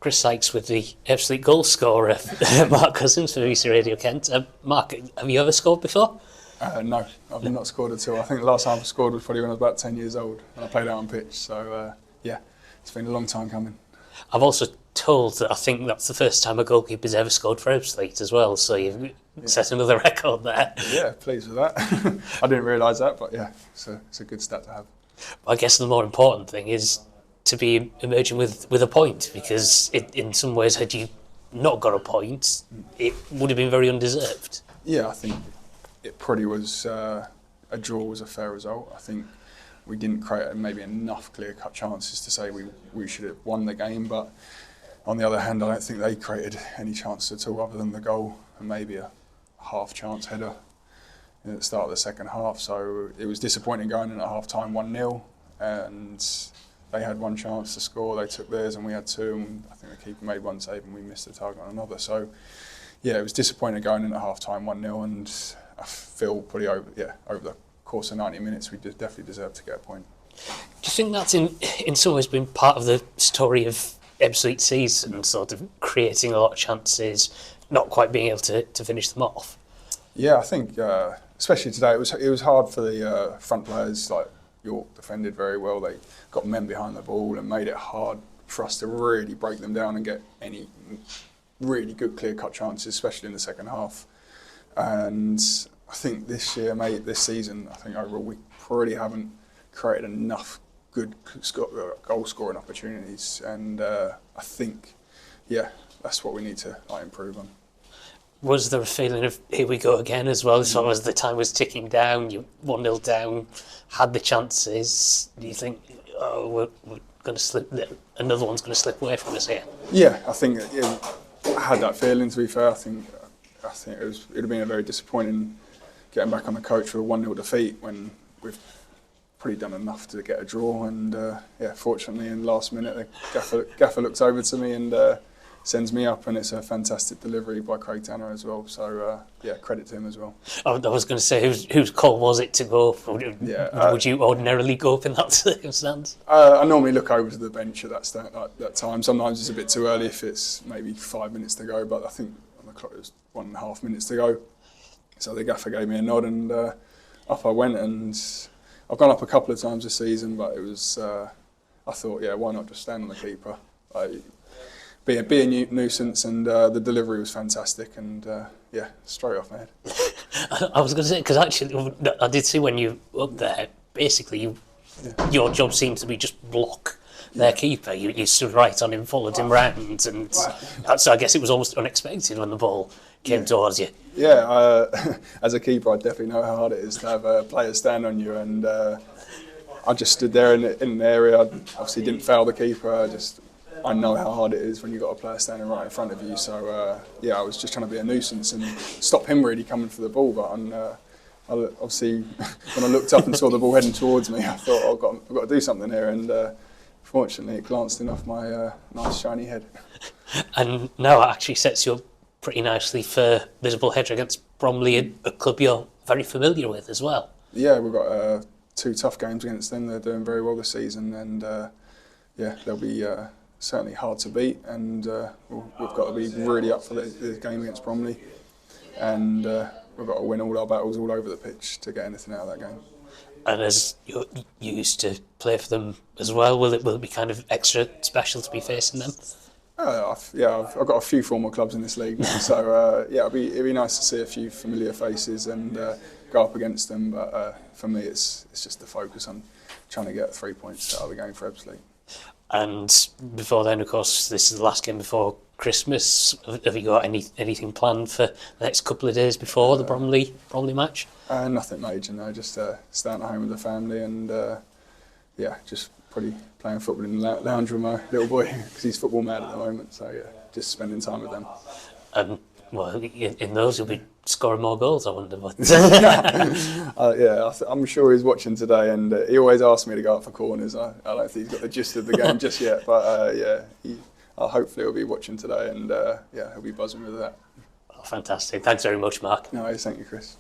Chris Sykes with the absolute goal scorer, Mark Cousins for BBC Radio Kent. Mark, have you ever scored before? No, I've not scored at all. I think the last time I scored was probably when I was about 10 years old and I played out on pitch. So, yeah, it's been a long time coming. I've also told that I think that's the first time a goalkeeper's ever scored for Ebbsfleet as well, so you've set another record there. Yeah, pleased with that. I didn't realise that, but yeah, it's a good stat to have. I guess the more important thing is to be emerging with a point, because in some ways, had you not got a point, it would have been very undeserved. Yeah, I think it probably was a draw was a fair result. I think we didn't create maybe enough clear-cut chances to say we should have won the game, but on the other hand, I don't think they created any chances at all other than the goal and maybe a half-chance header at the start of the second half. So it was disappointing going in at half-time 1-0, and they had one chance to score, they took theirs and we had two, and I think the keeper made one save and we missed the target on another. So yeah, it was disappointing going in at half-time 1-0, and I feel pretty over the course of 90 minutes we definitely deserved to get a point. Do you think that's in some ways been part of the story of Ebbsfleet's season, sort of creating a lot of chances, not quite being able to finish them off? Yeah, I think especially today it was hard for the front players. Like York defended very well, they got men behind the ball and made it hard for us to really break them down and get any really good clear-cut chances, especially in the second half. And I think this season, I think overall we probably haven't created enough good goal-scoring opportunities, and I think, yeah, that's what we need to improve on. Was there a feeling of here we go again as well? So as the time was ticking down, you 1-0 down, had the chances. Do you think, we're going to slip? Another one's going to slip away from us here? Yeah, I think I had that feeling. To be fair, I think it'd have been a very disappointing getting back on the coach for a 1-0 defeat when we've pretty done enough to get a draw. And fortunately, in the last minute, the gaffer looks over to me and sends me up, and it's a fantastic delivery by Craig Tanner as well. So credit to him as well. I was going to say, whose call was it to go? Would you ordinarily go up in that circumstance? I normally look over to the bench at that time. Sometimes it's a bit too early if it's maybe 5 minutes to go, but I think on the clock it was 1.5 minutes to go. So the gaffer gave me a nod, and up I went. And I've gone up a couple of times this season, but it was I thought, why not just stand on the keeper? Be a nuisance, and the delivery was fantastic, and straight off my head. I was going to say, because actually I did see when you were up there, basically your job seemed to be just block their keeper. You stood right on him, followed him round, and so I guess it was almost unexpected when the ball came towards you. Yeah, as a keeper I definitely know how hard it is to have a player stand on you, and I just stood there in an area. I obviously didn't foul the keeper, I know how hard it is when you've got a player standing right in front of you. So, I was just trying to be a nuisance and stop him really coming for the ball. But obviously, when I looked up and saw the ball heading towards me, I thought, I've got to do something here. And fortunately, it glanced in off my nice shiny head. And now it actually sets you up pretty nicely for visible header against Bromley, a club you're very familiar with as well. Yeah, we've got 2 tough games against them. They're doing very well this season. And, they'll be... certainly hard to beat, and we've got to be really up for the game against Bromley, and we've got to win all our battles all over the pitch to get anything out of that game. And as you used to play for them as well, will it be kind of extra special to be facing them? I've got a few former clubs in this league now, so it'd be nice to see a few familiar faces and go up against them. But for me, it's just the focus on trying to get 3 points out of the game for Ebbsfleet. And before then, of course, this is the last game before Christmas. Have you got anything planned for the next couple of days before the Bromley match? Nothing major, no. Just staying at home with the family and just probably playing football in the lounge with my little boy because he's football mad at the moment. So just spending time with them. And well, in those you'll be scoring more goals, I wonder. But I'm sure he's watching today, and he always asks me to go up for corners. I don't think he's got the gist of the game just yet, but hopefully he'll be watching today, and he'll be buzzing with that. Oh, fantastic! Thanks very much, Mark. No, thank you, Chris.